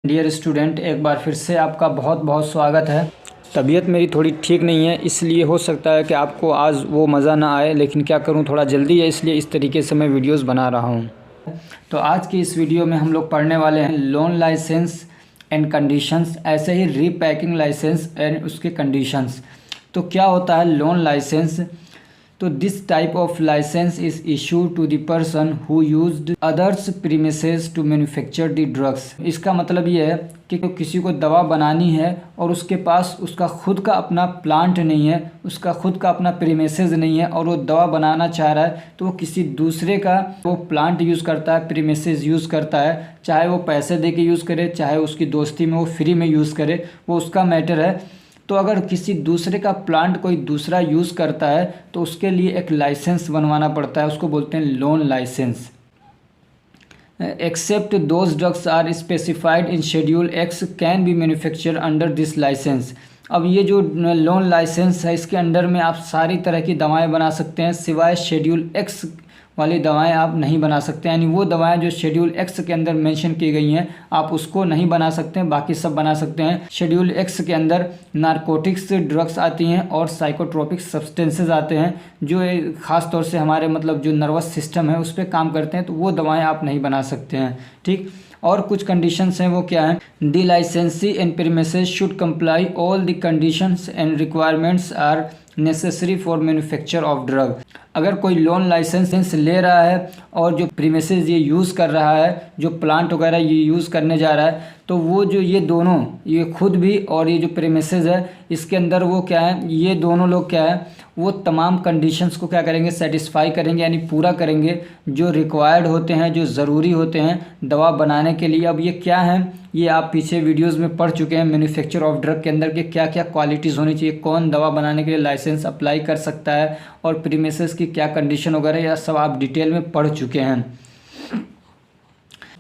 Dear student, एक बार फिर से आपका बहुत बहुत स्वागत है। तबीयत मेरी थोड़ी ठीक नहीं है, इसलिए हो सकता है कि आपको आज वो मज़ा ना आए, लेकिन क्या करूं, थोड़ा जल्दी है, इसलिए इस तरीके से मैं वीडियोस बना रहा हूं। तो आज की इस वीडियो में हम लोग पढ़ने वाले हैं लोन लाइसेंस एंड कंडीशंस, ऐसे ही रीपैकिंग लाइसेंस एंड उसके कंडीशंस। तो क्या होता है लोन लाइसेंस? तो this type of licence is issued to the person who used others premises to manufacture the drugs. इसका मतलब ये है कि किसी को दवा बनानी है और उसके पास उसका खुद का अपना प्लांट नहीं है, उसका खुद का अपना प्रीमिसेस नहीं है और वो दवा बनाना चाह रहा है, तो वो किसी दूसरे का वो प्लांट यूज़ करता है, प्रीमिसेस यूज़ करता है। चाहे वो पैसे दे के यूज़ करे, चाहे उसकी दोस्ती में वो फ्री में यूज़ करे, वो उसका मैटर है। तो अगर किसी दूसरे का प्लांट कोई दूसरा यूज़ करता है तो उसके लिए एक लाइसेंस बनवाना पड़ता है, उसको बोलते हैं loan licence. Except those drugs are specified in schedule X can be manufacture under this licence. अब ये जो लोन लाइसेंस है, इसके अंडर में आप सारी तरह की दवाएं बना सकते हैं, सिवाय शेड्यूल एक्स वाली दवाएं आप नहीं बना सकते। यानी वो दवाएं जो शेड्यूल एक्स के अंदर मेंशन की गई हैं आप उसको नहीं बना सकते हैं, बाकी सब बना सकते हैं। शेड्यूल एक्स के अंदर नारकोटिक्स ड्रग्स आती हैं और साइकोट्रोपिक सब्सटेंसेस आते हैं, जो ख़ास तौर से हमारे मतलब जो नर्वस सिस्टम है उस पर काम करते हैं, तो वो दवाएँ आप नहीं बना सकते हैं। ठीक, और कुछ कंडीशंस हैं, वो क्या है? The licensee and premises should comply all the conditions and requirements are necessary for manufacture of drug. अगर कोई लोन लाइसेंस ले रहा है और जो प्रीमिसेस ये यूज़ कर रहा है, जो प्लांट वगैरह ये यूज़ करने जा रहा है, तो वो जो ये दोनों, ये खुद भी और ये जो प्रीमिसेस है, इसके अंदर वो क्या है, ये दोनों लोग क्या है, वो तमाम कंडीशंस को क्या करेंगे, सेटिस्फाई करेंगे, यानी पूरा करेंगे जो रिक्वायर्ड होते हैं, जो ज़रूरी होते हैं दवा बनाने के लिए। अब ये क्या है, ये आप पीछे वीडियोस में पढ़ चुके हैं मैन्युफैक्चर ऑफ ड्रग के अंदर के क्या क्या क्वालिटीज़ होनी चाहिए, कौन दवा बनाने के लिए लाइसेंस अप्लाई कर सकता है और प्रीमिसेस की क्या कंडीशन वगैरह, यह सब आप डिटेल में पढ़ चुके हैं।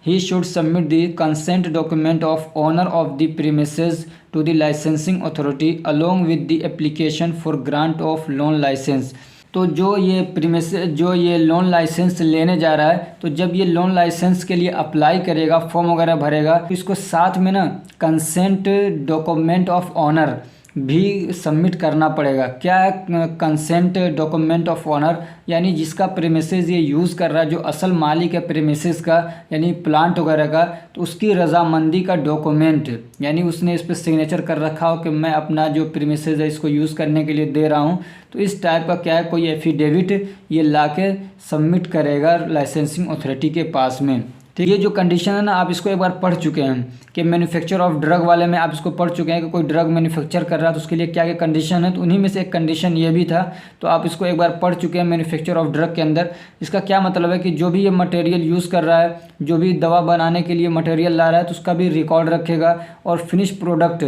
He should submit the consent document of owner of the premises to the licensing authority along with the application for grant of loan license। तो जो ये प्रीमिसेस, जो ये लोन लाइसेंस लेने जा रहा है, तो जब ये लोन लाइसेंस के लिए अप्लाई करेगा, फॉर्म वगैरह भरेगा, तो इसको साथ में ना कंसेंट डॉक्यूमेंट ऑफ ऑनर भी सबमिट करना पड़ेगा। क्या है कंसेंट डॉक्यूमेंट ऑफ ऑनर? यानी जिसका प्रीमिसेस ये यूज़ कर रहा है, जो असल मालिक है प्रीमिसेस का, यानी प्लांट वगैरह का, तो उसकी रजामंदी का डॉक्यूमेंट, यानी उसने इस पर सिग्नेचर कर रखा हो कि मैं अपना जो प्रीमिसेस है इसको यूज़ करने के लिए दे रहा हूँ। तो इस टाइप का क्या है, कोई एफिडेविट ये लाके सबमिट करेगा लाइसेंसिंग अथॉरिटी के पास में। ठीक, ये जो कंडीशन है ना, आप इसको एक बार पढ़ चुके हैं कि मैन्युफैक्चर ऑफ ड्रग वाले में आप इसको पढ़ चुके हैं कि कोई ड्रग मैन्युफैक्चर कर रहा है तो उसके लिए क्या क्या कंडीशन है, तो उन्हीं में से एक कंडीशन ये भी था। तो आप इसको एक बार पढ़ चुके हैं मैन्युफैक्चर ऑफ ड्रग के अंदर। इसका क्या मतलब है कि जो भी ये मटेरियल यूज़ कर रहा है, जो भी दवा बनाने के लिए मटेरियल ला रहा है, तो उसका भी रिकॉर्ड रखेगा, और फिनिश प्रोडक्ट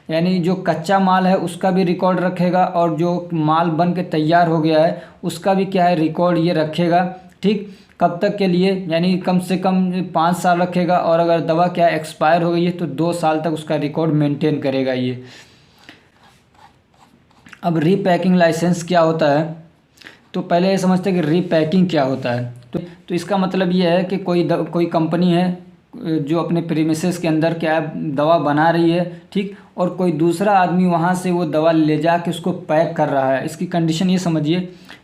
यानी जो कच्चा माल है उसका भी रिकॉर्ड रखेगा, और जो माल बन के तैयार हो गया है उसका भी क्या है, रिकॉर्ड ये रखेगा। ठीक, कब तक के लिए, यानी कम से कम 5 साल रखेगा, और अगर दवा क्या एक्सपायर हो गई है तो 2 साल तक उसका रिकॉर्ड मेंटेन करेगा ये। अब रीपैकिंग लाइसेंस क्या होता है? तो पहले ये समझते हैं कि रीपैकिंग क्या होता है। तो इसका मतलब ये है कि कोई कंपनी है जो अपने प्रीमिसेस के अंदर क्या दवा बना रही है, ठीक, और कोई दूसरा आदमी वहाँ से वो दवा ले जा के उसको पैक कर रहा है। इसकी कंडीशन ये समझिए,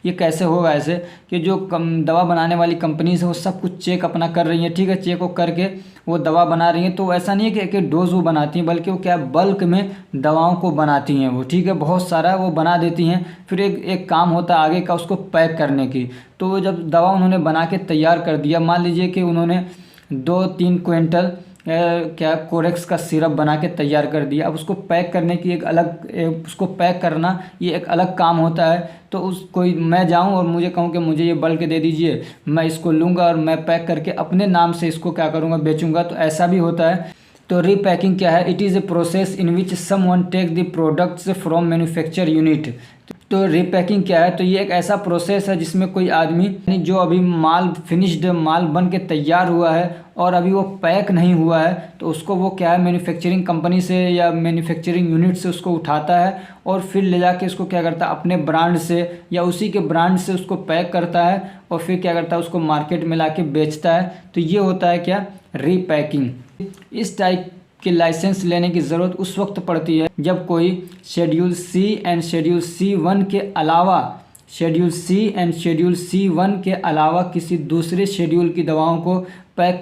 ये कैसे होगा, ऐसे कि जो दवा बनाने वाली कंपनीज है वो सब कुछ चेक अपना कर रही है, ठीक है, चेक वो करके वो दवा बना रही हैं। तो ऐसा नहीं है कि एक एक डोज वो बनाती हैं, बल्कि वो क्या बल्क में दवाओं को बनाती हैं वो, ठीक है, बहुत सारा वो बना देती हैं। फिर एक काम होता है आगे का उसको पैक करने की। तो वो जब दवा उन्होंने बना के तैयार कर दिया, मान लीजिए कि उन्होंने 2-3 क्विंटल क्या कोरेक्स का सिरप बना के तैयार कर दिया। अब उसको पैक करने की उसको पैक करना ये एक अलग काम होता है। तो मैं जाऊं और मुझे कहूं कि मुझे ये बल्क दे दीजिए, मैं इसको लूँगा और मैं पैक करके अपने नाम से इसको क्या करूँगा, बेचूँगा, तो ऐसा भी होता है। तो रीपैकिंग क्या है? It is a process in which someone take the products from manufacture unit. तो रीपैकिंग क्या है? तो ये एक ऐसा प्रोसेस है जिसमें कोई आदमी, यानी जो अभी माल फिनिश्ड माल बन के तैयार हुआ है और अभी वो पैक नहीं हुआ है, तो उसको वो क्या है, मैन्युफैक्चरिंग कंपनी से या मैन्युफैक्चरिंग यूनिट से उसको उठाता है और फिर ले जाके उसको क्या करता है, अपने ब्रांड से या उसी के ब्रांड से उसको पैक करता है और फिर क्या करता है, उसको मार्केट में ला के बेचता है। तो ये होता है क्या, रीपैकिंग। इस टाइप कि लाइसेंस लेने की ज़रूरत उस वक्त पड़ती है जब कोई schedule C and schedule C1 के अलावा किसी दूसरे शेड्यूल की दवाओं को पैक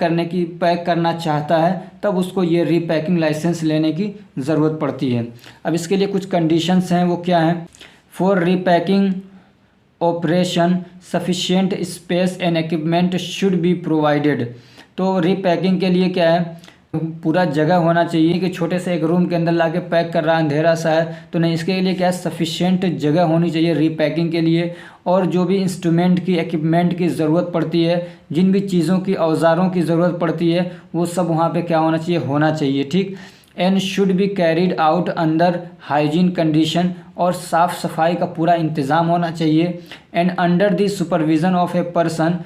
करना चाहता है, तब उसको ये रीपैकिंग लाइसेंस लेने की ज़रूरत पड़ती है। अब इसके लिए कुछ कंडीशंस हैं, वो क्या हैं? For repacking operation sufficient space and equipment should be provided. तो रीपैकिंग के लिए क्या है, पूरा जगह होना चाहिए कि छोटे से एक रूम के अंदर लाके पैक कर रहा है, अंधेरा सा है तो नहीं, इसके लिए क्या है, सफिशिएंट जगह होनी चाहिए रीपैकिंग के लिए। और जो भी इंस्ट्रूमेंट की इक्विपमेंट की ज़रूरत पड़ती है, जिन भी चीज़ों की औजारों की ज़रूरत पड़ती है, वो सब वहाँ पे क्या होना चाहिए, ठीक। And should be carried out under hygiene condition, और साफ़ सफाई का पूरा इंतज़ाम होना चाहिए। And under the supervision of a person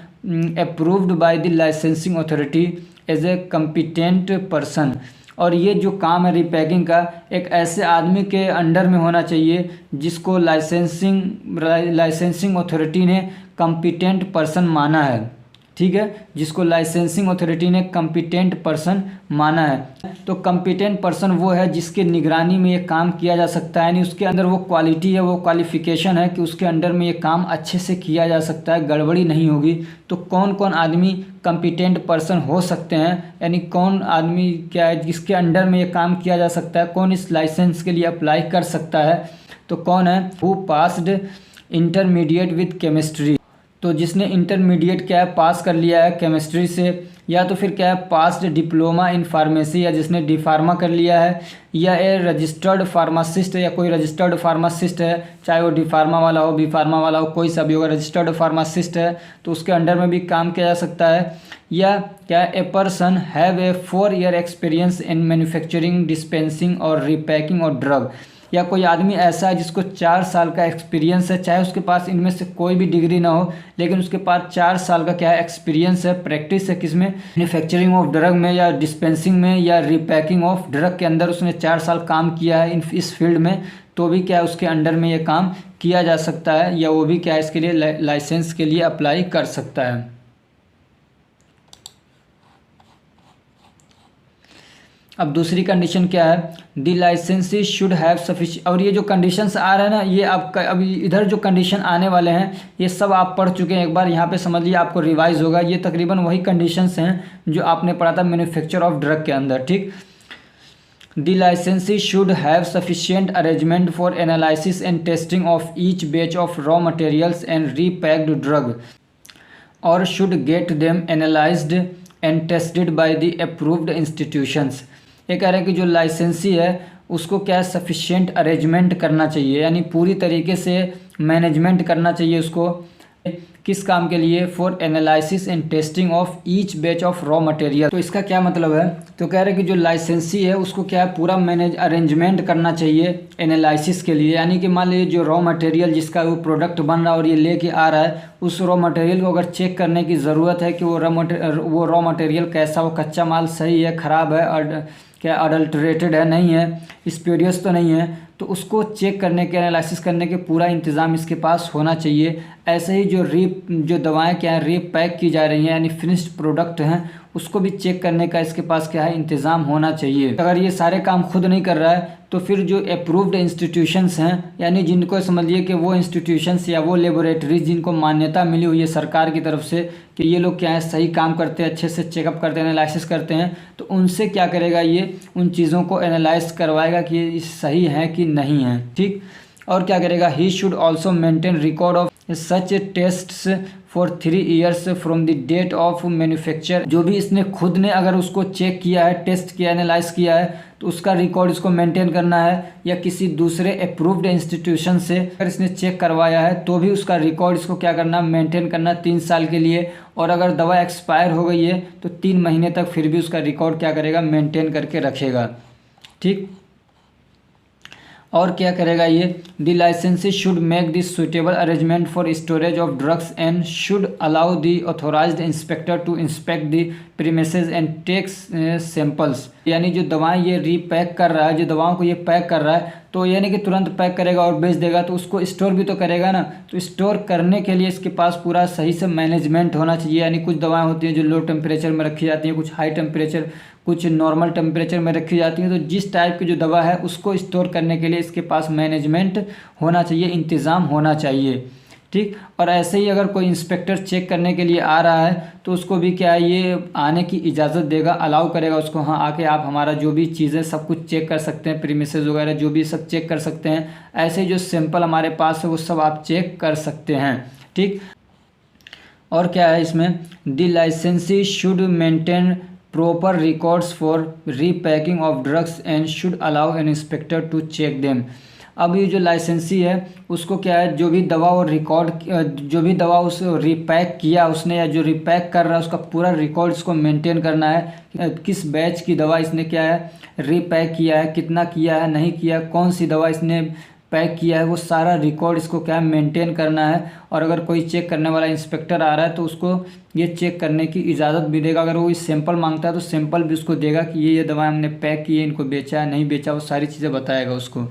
approved by the licensing authority as a competent person. और ये जो काम है रीपैकिंग का, एक ऐसे आदमी के अंडर में होना चाहिए जिसको लाइसेंसिंग अथॉरिटी ने कम्पिटेंट पर्सन माना है, ठीक है, जिसको लाइसेंसिंग अथॉरिटी ने कम्पिटेंट पर्सन माना है। तो कम्पिटेंट पर्सन वो है जिसके निगरानी में ये काम किया जा सकता है, यानी उसके अंदर वो क्वालिटी है, वो क्वालिफ़िकेशन है कि उसके अंडर में ये काम अच्छे से किया जा सकता है, गड़बड़ी नहीं होगी। तो कौन कौन आदमी कम्पिटेंट पर्सन हो सकते हैं, यानी कौन आदमी क्या है जिसके अंडर में ये काम किया जा सकता है, कौन इस लाइसेंस के लिए अप्लाई कर सकता है? तो कौन है? Who passed intermediate with chemistry. तो जिसने इंटरमीडिएट क्या है पास कर लिया है केमिस्ट्री से, या तो फिर क्या है पास्ड डिप्लोमा इन फार्मेसी, या जिसने डी फार्मा कर लिया है, या ए रजिस्टर्ड फार्मासिस्ट, या कोई रजिस्टर्ड फार्मासिस्ट है, चाहे वो डी फार्मा वाला हो, बी फार्मा वाला हो, कोई सा भी होगा, रजिस्टर्ड फार्मासिस्ट है तो उसके अंडर में भी काम किया जा सकता है। या क्या a person have a 4 year experience in manufacturing, dispensing और रीपैकिंग और ड्रग। या कोई आदमी ऐसा है जिसको 4 साल का एक्सपीरियंस है, चाहे उसके पास इनमें से कोई भी डिग्री ना हो, लेकिन उसके पास 4 साल का क्या है एक्सपीरियंस है, प्रैक्टिस है, किसमें? मैन्युफैक्चरिंग ऑफ ड्रग में, या डिस्पेंसिंग में, या रीपैकिंग ऑफ ड्रग के अंदर उसने 4 साल काम किया है इस फील्ड में, तो भी क्या है उसके अंडर में ये काम किया जा सकता है, या वो भी क्या है इसके लिए लाइसेंस के लिए अप्लाई कर सकता है। अब दूसरी कंडीशन क्या है? The licensee should have sufficient. और ये जो कंडीशंस आ रहे हैं ना, ये आपका अभी इधर जो कंडीशन आने वाले हैं ये सब आप पढ़ चुके हैं, एक बार यहाँ पे समझ लिया, आपको रिवाइज होगा। ये तकरीबन वही कंडीशंस हैं जो आपने पढ़ा था मैन्युफैक्चर ऑफ ड्रग के अंदर, ठीक। The licensee should have sufficient arrangement for analysis and testing of each batch of raw materials and repacked drug, और should get them analysed and tested by the approved institutions. ये कह रहे हैं कि जो लाइसेंसी है उसको क्या सफिशिएंट अरेंजमेंट करना चाहिए, यानी पूरी तरीके से मैनेजमेंट करना चाहिए उसको। किस काम के लिए? For analysis and testing of each batch of raw material. तो इसका क्या मतलब है? तो कह रहे हैं कि जो लाइसेंसी है उसको क्या है पूरा अरेंजमेंट करना चाहिए एनालिसिस के लिए, यानी कि मान लीजिए जो रॉ मटेरियल जिसका वो प्रोडक्ट बन रहा है और ये लेके आ रहा है, उस रॉ मटेरियल को अगर चेक करने की ज़रूरत है कि वो रॉ मटेरियल कैसा, वो कच्चा माल सही है, ख़राब है, और क्या अडल्ट्रेटेड है, नहीं है, स्प्यूरियस तो नहीं है, तो उसको चेक करने के, एनालिसिस करने के पूरा इंतज़ाम इसके पास होना चाहिए। ऐसे ही जो दवाएं क्या है रीपैक की जा रही हैं, यानी फिनिश्ड प्रोडक्ट हैं, उसको भी चेक करने का इसके पास क्या है इंतज़ाम होना चाहिए। अगर ये सारे काम खुद नहीं कर रहा है तो फिर जो अप्रूव्ड इंस्टीट्यूशंस हैं, यानी जिनको समझिए कि वो इंस्टीट्यूशंस या वो लेबोरेटरीज जिनको मान्यता मिली हुई है सरकार की तरफ से कि ये लोग क्या है सही काम करते हैं, अच्छे से चेकअप करते हैं, एनालिसिस करते हैं, तो उनसे क्या करेगा, ये उन चीज़ों को एनालाइज करवाएगा कि ये सही है कि नहीं है, ठीक। और क्या करेगा? He should also maintain record of such tests for 3 years from the date of manufacture. जो भी इसने खुद ने अगर उसको चेक किया है, टेस्ट किया, एनालाइज किया है, तो उसका रिकॉर्ड इसको मेंटेन करना है, या किसी दूसरे अप्रूव्ड इंस्टीट्यूशन से अगर इसने चेक करवाया है तो भी उसका रिकॉर्ड इसको क्या करना, मेंटेन करना 3 साल के लिए। और अगर दवा एक्सपायर हो गई है तो 3 महीने तक फिर भी उसका रिकॉर्ड क्या करेगा, मेंटेन करके रखेगा, ठीक। और क्या करेगा ये? The licensee should make the suitable arrangement for storage of drugs and should allow the authorised inspector to inspect the premises and takes samples, यानी जो दवाएं ये रीपैक कर रहा है, जो दवाओं को ये पैक कर रहा है, तो यानी कि तुरंत पैक करेगा और बेच देगा, तो उसको स्टोर भी तो करेगा ना। तो स्टोर करने के लिए इसके पास पूरा सही से मैनेजमेंट होना चाहिए। यानी कुछ दवाएं होती हैं जो लो टेम्परेचर में रखी जाती हैं, कुछ हाई टेम्परेचर, कुछ नॉर्मल टेम्परेचर में रखी जाती हैं। तो जिस टाइप की जो दवा है उसको स्टोर करने के लिए इसके पास मैनेजमेंट होना चाहिए, इंतज़ाम होना चाहिए, ठीक। और ऐसे ही अगर कोई इंस्पेक्टर चेक करने के लिए आ रहा है तो उसको भी क्या है, ये आने की इजाज़त देगा, अलाउ करेगा उसको, हाँ आके आप हमारा जो भी चीज़ें सब कुछ चेक कर सकते हैं, प्रीमिसेस वगैरह जो भी सब चेक कर सकते हैं। ऐसे जो सैंपल हमारे पास है वो सब आप चेक कर सकते हैं, ठीक। और क्या है इसमें, the licensee should maintain proper records for repacking of drugs and should allow an inspector to check them। अब ये जो लाइसेंसी है उसको क्या है, जो भी दवा और रिकॉर्ड, जो भी दवा उस रिपैक किया उसने या जो रिपैक कर रहा है उसका पूरा रिकॉर्ड इसको मेंटेन करना है। किस बैच की दवा इसने क्या है रिपैक किया है, कितना किया है, नहीं किया, कौन सी दवा इसने पैक किया है, वो सारा रिकॉर्ड इसको क्या मेंटेन करना है। और अगर कोई चेक करने वाला इंस्पेक्टर आ रहा है तो उसको ये चेक करने की इजाज़त भी देगा। अगर वो इस सैंपल मांगता है तो सैंपल भी उसको देगा कि ये दवाएं हमने पैक की है, इनको बेचा है, नहीं बेचा, वो सारी चीज़ें बताएगा उसको।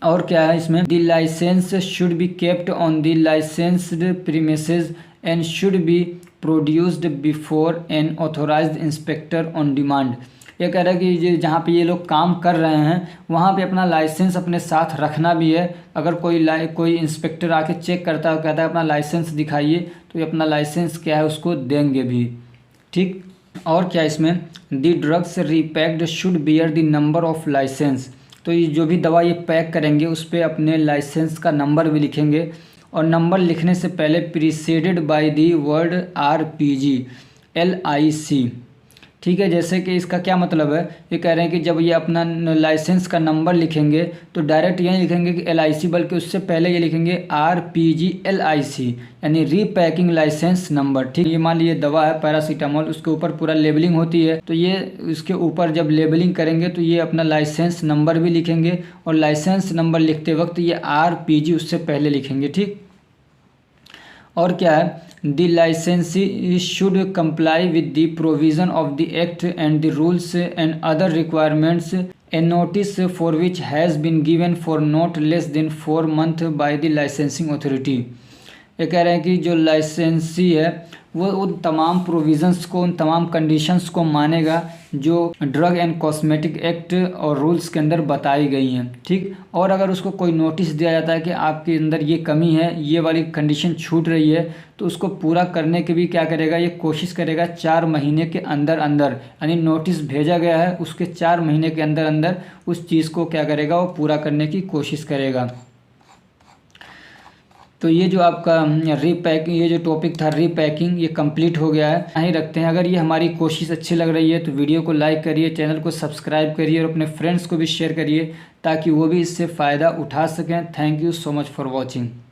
और क्या है इसमें, the licence should be kept on the licensed premises and should be produced before an authorised inspector on demand. ये कह रहा है कि जहाँ पे ये लोग काम कर रहे हैं वहाँ पे अपना लाइसेंस अपने साथ रखना भी है। अगर कोई इंस्पेक्टर आके चेक करता है, कहता है अपना लाइसेंस दिखाइए, तो ये अपना लाइसेंस क्या है उसको देंगे भी, ठीक। और क्या इसमें, the drugs repacked should bear the number of license. तो ये जो भी दवा ये पैक करेंगे उस पर अपने लाइसेंस का नंबर भी लिखेंगे, और नंबर लिखने से पहले preceded by the word RPG LIC, ठीक है। जैसे कि इसका क्या मतलब है, ये कह रहे हैं कि जब ये अपना लाइसेंस का नंबर लिखेंगे तो डायरेक्ट ये लिखेंगे कि LIC, बल्कि उससे पहले ये लिखेंगे RPG LIC, यानी रीपैकिंग लाइसेंस नंबर, ठीक। ये मान लीजिए दवा है पैरासीटामोल, उसके ऊपर पूरा लेबलिंग होती है, तो ये उसके ऊपर जब लेबलिंग करेंगे तो ये अपना लाइसेंस नंबर भी लिखेंगे, और लाइसेंस नंबर लिखते वक्त ये RPG उससे पहले लिखेंगे, ठीक। और क्या है, the licensee should comply with the provision of the act and the rules and other requirements a notice for which has been given for not less than 4 month by the licensing authority. ये कह रहे हैं कि जो लाइसेंसी है वो उन तमाम प्रोविज़न्स को, उन तमाम कंडीशंस को मानेगा जो ड्रग एंड कॉस्मेटिक एक्ट और रूल्स के अंदर बताई गई हैं, ठीक। और अगर उसको कोई नोटिस दिया जाता है कि आपके अंदर ये कमी है, ये वाली कंडीशन छूट रही है, तो उसको पूरा करने के भी क्या करेगा, ये कोशिश करेगा 4 महीने के अंदर अंदर, यानी नोटिस भेजा गया है उसके 4 महीने के अंदर अंदर उस चीज़ को क्या करेगा, वो पूरा करने की कोशिश करेगा। तो ये जो आपका ये जो टॉपिक था रीपैकिंग, ये कंप्लीट हो गया है। यहीं रखते हैं। अगर ये हमारी कोशिश अच्छी लग रही है तो वीडियो को लाइक करिए, चैनल को सब्सक्राइब करिए और अपने फ्रेंड्स को भी शेयर करिए ताकि वो भी इससे फ़ायदा उठा सकें। Thank you so much for watching.